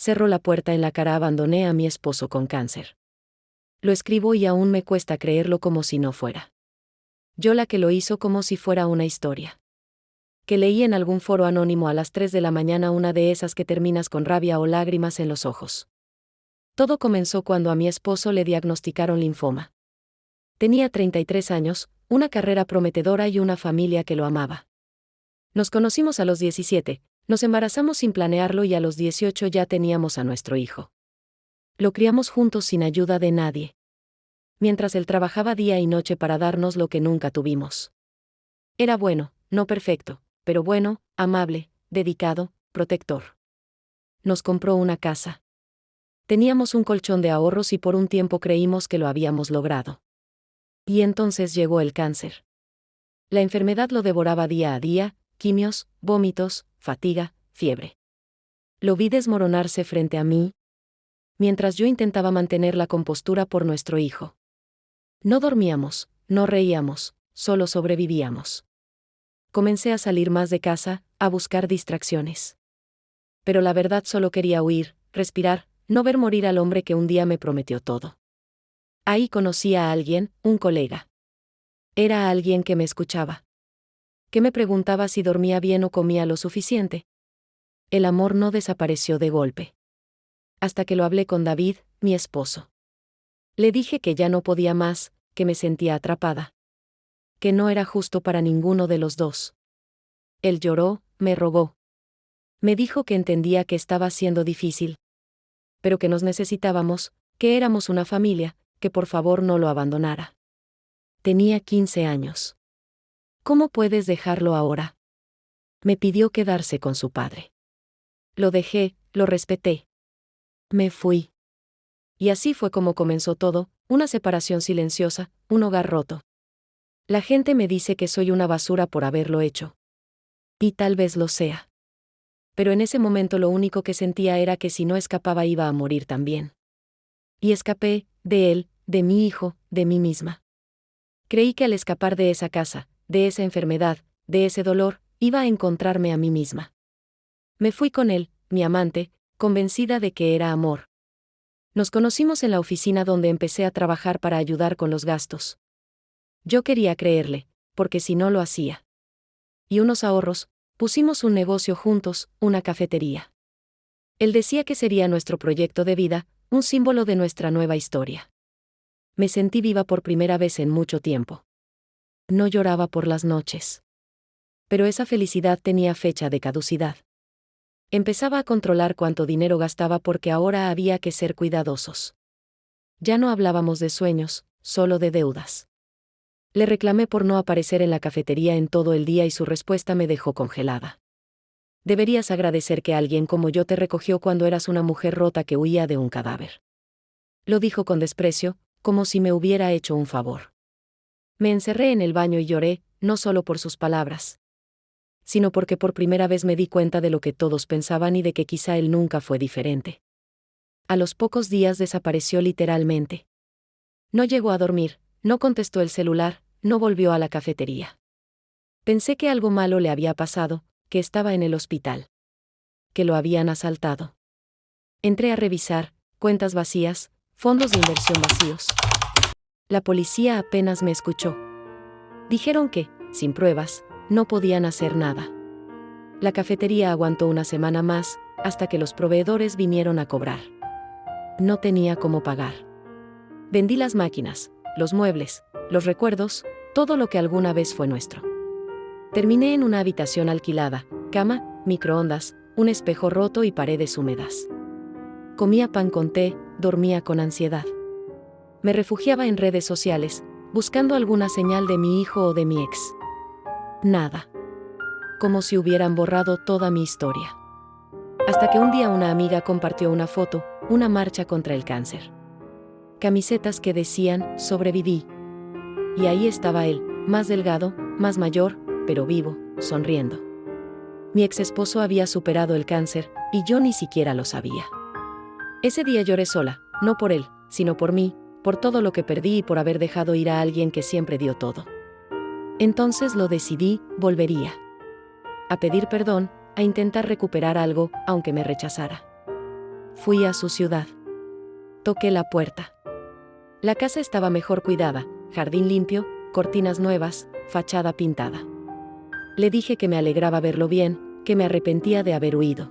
cerró la puerta en la cara. Abandoné a mi esposo con cáncer. Lo escribo y aún me cuesta creerlo, como si no fuera yo la que lo hizo, como si fuera una historia que leí en algún foro anónimo a las 3 de la mañana, una de esas que terminas con rabia o lágrimas en los ojos. Todo comenzó cuando a mi esposo le diagnosticaron linfoma. Tenía 33 años, una carrera prometedora y una familia que lo amaba. Nos conocimos a los 17, nos embarazamos sin planearlo y a los 18 ya teníamos a nuestro hijo. Lo criamos juntos sin ayuda de nadie, mientras él trabajaba día y noche para darnos lo que nunca tuvimos. Era bueno, no perfecto, pero bueno, amable, dedicado, protector. Nos compró una casa. Teníamos un colchón de ahorros y por un tiempo creímos que lo habíamos logrado. Y entonces llegó el cáncer. La enfermedad lo devoraba día a día, quimios, vómitos, fatiga, fiebre. Lo vi desmoronarse frente a mí, mientras yo intentaba mantener la compostura por nuestro hijo. No dormíamos, no reíamos, solo sobrevivíamos. Comencé a salir más de casa, a buscar distracciones. Pero la verdad, solo quería huir, respirar, no ver morir al hombre que un día me prometió todo. Ahí conocí a alguien, un colega. Era alguien que me escuchaba, que me preguntaba si dormía bien o comía lo suficiente. El amor no desapareció de golpe. Hasta que lo hablé con David, mi esposo. Le dije que ya no podía más, que me sentía atrapada, que no era justo para ninguno de los dos. Él lloró, me rogó. Me dijo que entendía que estaba siendo difícil, pero que nos necesitábamos, que éramos una familia, que por favor no lo abandonara. Tenía 15 años. ¿Cómo puedes dejarlo ahora? Me pidió quedarse con su padre. Lo dejé, lo respeté. Me fui. Y así fue como comenzó todo, una separación silenciosa, un hogar roto. La gente me dice que soy una basura por haberlo hecho. Y tal vez lo sea. Pero en ese momento lo único que sentía era que si no escapaba iba a morir también. Y escapé, de él, de mi hijo, de mí misma. Creí que al escapar de esa casa, de esa enfermedad, de ese dolor, iba a encontrarme a mí misma. Me fui con él, mi amante, convencida de que era amor. Nos conocimos en la oficina donde empecé a trabajar para ayudar con los gastos. Yo quería creerle, porque si no lo hacía. Y unos ahorros, pusimos un negocio juntos, una cafetería. Él decía que sería nuestro proyecto de vida, un símbolo de nuestra nueva historia. Me sentí viva por primera vez en mucho tiempo. No lloraba por las noches. Pero esa felicidad tenía fecha de caducidad. Empezaba a controlar cuánto dinero gastaba porque ahora había que ser cuidadosos. Ya no hablábamos de sueños, solo de deudas. Le reclamé por no aparecer en la cafetería en todo el día y su respuesta me dejó congelada. Deberías agradecer que alguien como yo te recogió cuando eras una mujer rota que huía de un cadáver. Lo dijo con desprecio, como si me hubiera hecho un favor. Me encerré en el baño y lloré, no solo por sus palabras, sino porque por primera vez me di cuenta de lo que todos pensaban y de que quizá él nunca fue diferente. A los pocos días desapareció literalmente. No llegó a dormir, no contestó el celular, no volvió a la cafetería. Pensé que algo malo le había pasado, que estaba en el hospital, que lo habían asaltado. Entré a revisar, cuentas vacías, fondos de inversión vacíos. La policía apenas me escuchó. Dijeron que, sin pruebas, no podían hacer nada. La cafetería aguantó una semana más, hasta que los proveedores vinieron a cobrar. No tenía cómo pagar. Vendí las máquinas, los muebles, los recuerdos, todo lo que alguna vez fue nuestro. Terminé en una habitación alquilada, cama, microondas, un espejo roto y paredes húmedas. Comía pan con té, dormía con ansiedad. Me refugiaba en redes sociales, buscando alguna señal de mi hijo o de mi ex. Nada. Como si hubieran borrado toda mi historia. Hasta que un día una amiga compartió una foto, una marcha contra el cáncer. Camisetas que decían, sobreviví. Y ahí estaba él, más delgado, más mayor, pero vivo, sonriendo. Mi ex esposo había superado el cáncer, y yo ni siquiera lo sabía. Ese día lloré sola, no por él, sino por mí, por todo lo que perdí y por haber dejado ir a alguien que siempre dio todo. Entonces lo decidí, volvería. A pedir perdón, a intentar recuperar algo, aunque me rechazara. Fui a su ciudad. Toqué la puerta. La casa estaba mejor cuidada, jardín limpio, cortinas nuevas, fachada pintada. Le dije que me alegraba verlo bien, que me arrepentía de haber huido.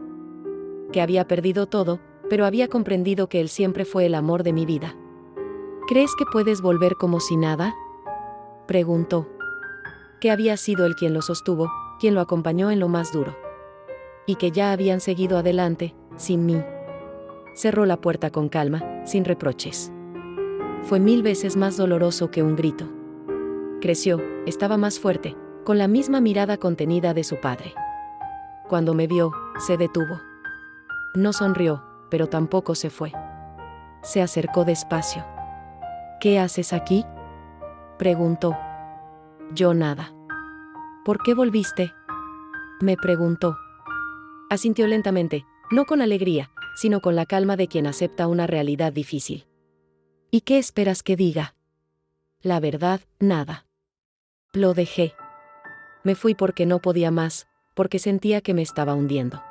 Que había perdido todo, pero había comprendido que él siempre fue el amor de mi vida. ¿Crees que puedes volver como si nada?, preguntó. Que había sido él quien lo sostuvo, quien lo acompañó en lo más duro. Y que ya habían seguido adelante, sin mí. Cerró la puerta con calma, sin reproches. Fue 1000 veces más doloroso que un grito. Creció, estaba más fuerte, con la misma mirada contenida de su padre. Cuando me vio, se detuvo. No sonrió, pero tampoco se fue. Se acercó despacio. ¿Qué haces aquí?, preguntó. Yo nada. ¿Por qué volviste?, me preguntó. Asintió lentamente, no con alegría, sino con la calma de quien acepta una realidad difícil. ¿Y qué esperas que diga? La verdad, nada. Lo dejé. Me fui porque no podía más, porque sentía que me estaba hundiendo.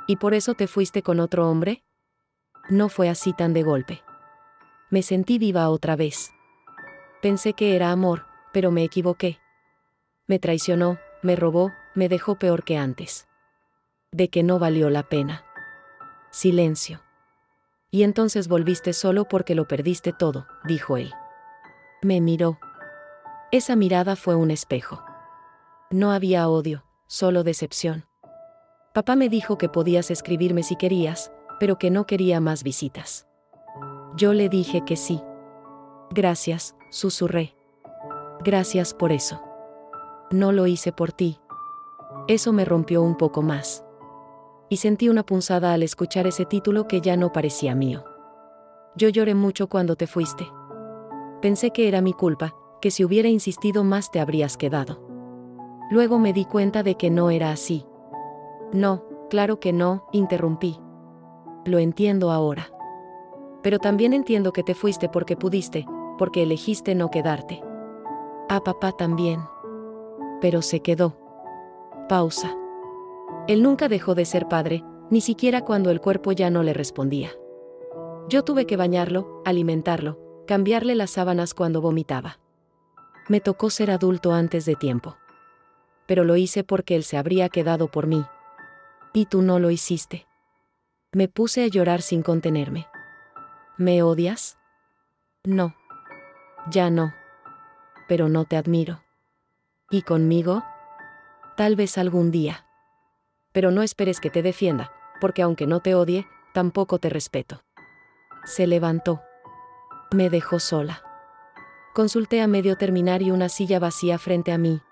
¿Y por eso te fuiste con otro hombre? No fue así tan de golpe. Me sentí viva otra vez. Pensé que era amor, pero me equivoqué. Me traicionó, me robó, me dejó peor que antes. De que no valió la pena. Silencio. Y entonces volviste solo porque lo perdiste todo, dijo él. Me miró. Esa mirada fue un espejo. No había odio, solo decepción. Papá me dijo que podías escribirme si querías, pero que no quería más visitas. Yo le dije que sí. Gracias, susurré. Gracias por eso. No lo hice por ti. Eso me rompió un poco más. Y sentí una punzada al escuchar ese título que ya no parecía mío. Yo lloré mucho cuando te fuiste. Pensé que era mi culpa, que si hubiera insistido más te habrías quedado. Luego me di cuenta de que no era así. No, claro que no, interrumpí. Lo entiendo ahora. Pero también entiendo que te fuiste porque pudiste, porque elegiste no quedarte. A papá también. Pero se quedó. Pausa. Él nunca dejó de ser padre, ni siquiera cuando el cuerpo ya no le respondía. Yo tuve que bañarlo, alimentarlo, cambiarle las sábanas cuando vomitaba. Me tocó ser adulto antes de tiempo. Pero lo hice porque él se habría quedado por mí. Y tú no lo hiciste. Me puse a llorar sin contenerme. ¿Me odias? No. Ya no. Pero no te admiro. ¿Y conmigo? Tal vez algún día. Pero no esperes que te defienda, porque aunque no te odie, tampoco te respeto. Se levantó. Me dejó sola. Consulté a medio terminar y una silla vacía frente a mí.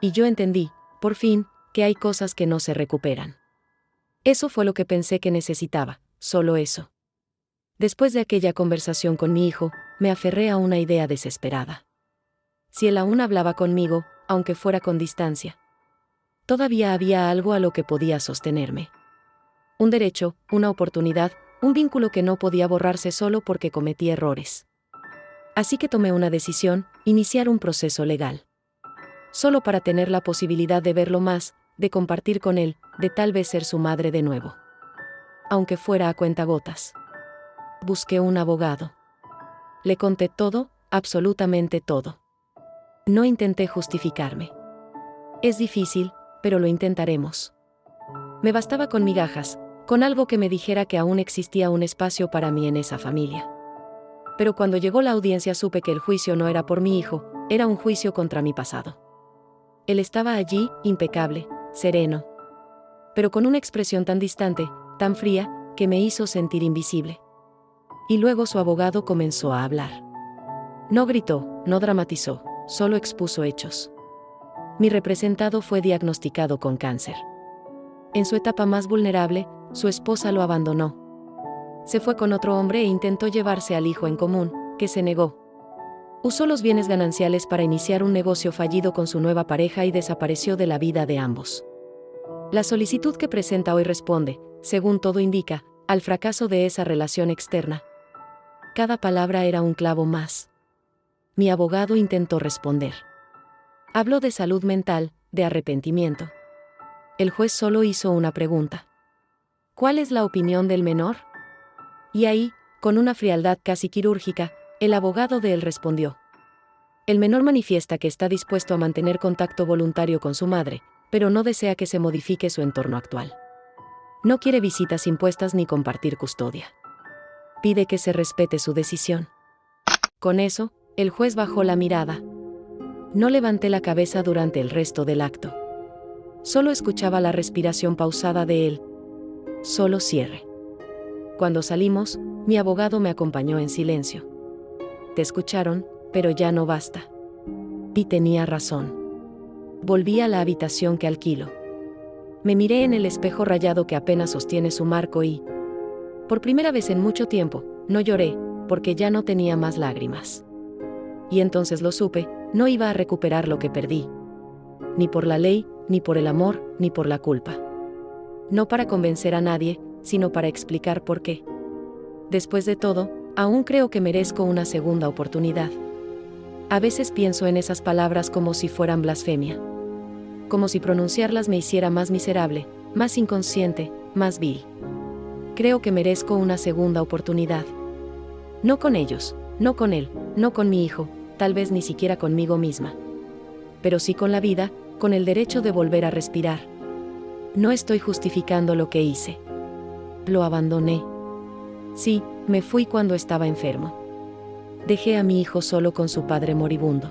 Y yo entendí, por fin, que hay cosas que no se recuperan. Eso fue lo que pensé que necesitaba, solo eso. Después de aquella conversación con mi hijo, me aferré a una idea desesperada. Si él aún hablaba conmigo, aunque fuera con distancia, todavía había algo a lo que podía sostenerme. Un derecho, una oportunidad, un vínculo que no podía borrarse solo porque cometí errores. Así que tomé una decisión, iniciar un proceso legal. Solo para tener la posibilidad de verlo más, de compartir con él, de tal vez ser su madre de nuevo. Aunque fuera a cuentagotas. Busqué un abogado. Le conté todo, absolutamente todo. No intenté justificarme. Es difícil, pero lo intentaremos. Me bastaba con migajas, con algo que me dijera que aún existía un espacio para mí en esa familia. Pero cuando llegó la audiencia supe que el juicio no era por mi hijo, era un juicio contra mi pasado. Él estaba allí, impecable, sereno. Pero con una expresión tan distante, tan fría, que me hizo sentir invisible. Y luego su abogado comenzó a hablar. No gritó, no dramatizó, solo expuso hechos. Mi representado fue diagnosticado con cáncer. En su etapa más vulnerable, su esposa lo abandonó. Se fue con otro hombre e intentó llevarse al hijo en común, que se negó. Usó los bienes gananciales para iniciar un negocio fallido con su nueva pareja y desapareció de la vida de ambos. La solicitud que presenta hoy responde, según todo indica, al fracaso de esa relación externa. Cada palabra era un clavo más. Mi abogado intentó responder. Habló de salud mental, de arrepentimiento. El juez solo hizo una pregunta. ¿Cuál es la opinión del menor? Y ahí, con una frialdad casi quirúrgica, el abogado de él respondió. El menor manifiesta que está dispuesto a mantener contacto voluntario con su madre, pero no desea que se modifique su entorno actual. No quiere visitas impuestas ni compartir custodia. Pide que se respete su decisión. Con eso, el juez bajó la mirada. No levanté la cabeza durante el resto del acto. Solo escuchaba la respiración pausada de él. Solo cierre. Cuando salimos, mi abogado me acompañó en silencio. Te escucharon, pero ya no basta. Y tenía razón. Volví a la habitación que alquilo. Me miré en el espejo rayado que apenas sostiene su marco y, por primera vez en mucho tiempo, no lloré, porque ya no tenía más lágrimas. Y entonces lo supe, no iba a recuperar lo que perdí. Ni por la ley, ni por el amor, ni por la culpa. No para convencer a nadie, sino para explicar por qué. Después de todo, aún creo que merezco una segunda oportunidad. A veces pienso en esas palabras como si fueran blasfemia. Como si pronunciarlas me hiciera más miserable, más inconsciente, más vil. Creo que merezco una segunda oportunidad. No con ellos, no con él, no con mi hijo, tal vez ni siquiera conmigo misma. Pero sí con la vida, con el derecho de volver a respirar. No estoy justificando lo que hice. Lo abandoné. Sí, me fui cuando estaba enfermo. Dejé a mi hijo solo con su padre moribundo.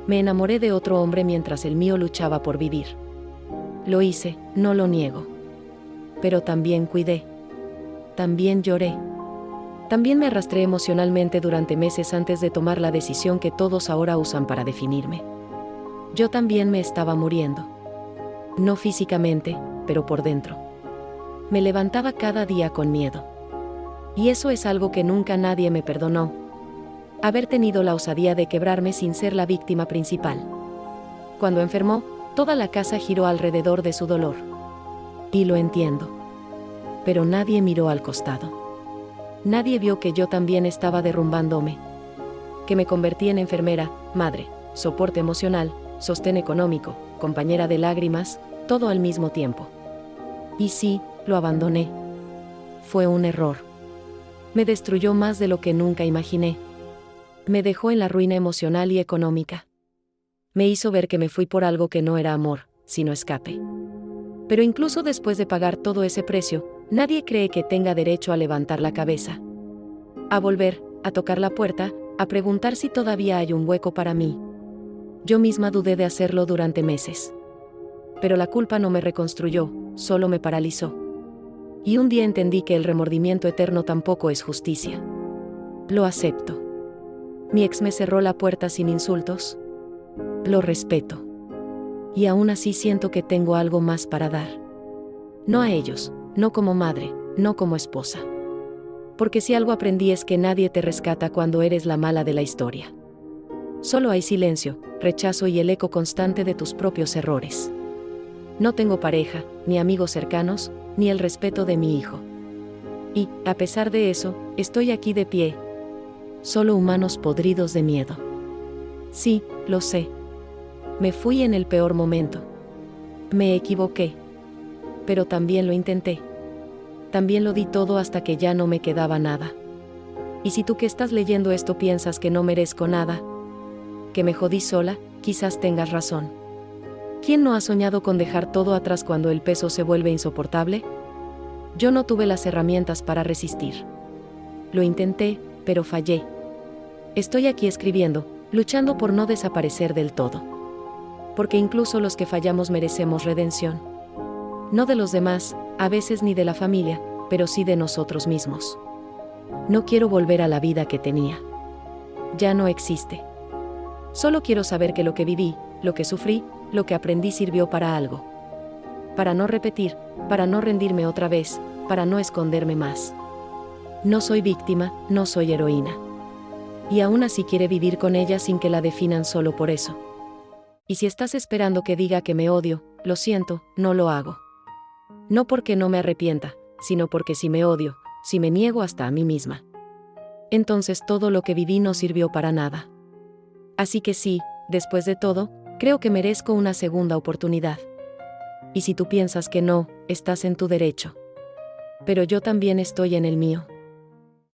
Me enamoré de otro hombre mientras el mío luchaba por vivir. Lo hice, no lo niego. Pero también cuidé. También lloré. También me arrastré emocionalmente durante meses antes de tomar la decisión que todos ahora usan para definirme. Yo también me estaba muriendo. No físicamente, pero por dentro. Me levantaba cada día con miedo. Y eso es algo que nunca nadie me perdonó. Haber tenido la osadía de quebrarme sin ser la víctima principal. Cuando enfermó, toda la casa giró alrededor de su dolor. Y lo entiendo. Pero nadie miró al costado. Nadie vio que yo también estaba derrumbándome. Que me convertí en enfermera, madre, soporte emocional, sostén económico, compañera de lágrimas, todo al mismo tiempo. Y sí, lo abandoné. Fue un error. Me destruyó más de lo que nunca imaginé. Me dejó en la ruina emocional y económica. Me hizo ver que me fui por algo que no era amor, sino escape. Pero incluso después de pagar todo ese precio, nadie cree que tenga derecho a levantar la cabeza. A volver, a tocar la puerta, a preguntar si todavía hay un hueco para mí. Yo misma dudé de hacerlo durante meses. Pero la culpa no me reconstruyó, solo me paralizó. Y un día entendí que el remordimiento eterno tampoco es justicia. Lo acepto. Mi ex me cerró la puerta sin insultos. Lo respeto. Y aún así siento que tengo algo más para dar. No a ellos, no como madre, no como esposa. Porque si algo aprendí es que nadie te rescata cuando eres la mala de la historia. Solo hay silencio, rechazo y el eco constante de tus propios errores. No tengo pareja, ni amigos cercanos, ni el respeto de mi hijo. Y, a pesar de eso, estoy aquí de pie. Solo humanos podridos de miedo. Sí, lo sé. Me fui en el peor momento. Me equivoqué. Pero también lo intenté. También lo di todo hasta que ya no me quedaba nada. Y si tú que estás leyendo esto piensas que no merezco nada, que me jodí sola, quizás tengas razón. ¿Quién no ha soñado con dejar todo atrás cuando el peso se vuelve insoportable? Yo no tuve las herramientas para resistir. Lo intenté, pero fallé. Estoy aquí escribiendo, luchando por no desaparecer del todo. Porque incluso los que fallamos merecemos redención. No de los demás, a veces ni de la familia, pero sí de nosotros mismos. No quiero volver a la vida que tenía. Ya no existe. Solo quiero saber que lo que viví, lo que sufrí, lo que aprendí sirvió para algo. Para no repetir, para no rendirme otra vez, para no esconderme más. No soy víctima, no soy heroína. Y aún así quiere vivir con ella sin que la definan solo por eso. Y si estás esperando que diga que me odio, lo siento, no lo hago. No porque no me arrepienta, sino porque si me odio, si me niego hasta a mí misma, entonces todo lo que viví no sirvió para nada. Así que sí, después de todo, creo que merezco una segunda oportunidad. Y si tú piensas que no, estás en tu derecho. Pero yo también estoy en el mío.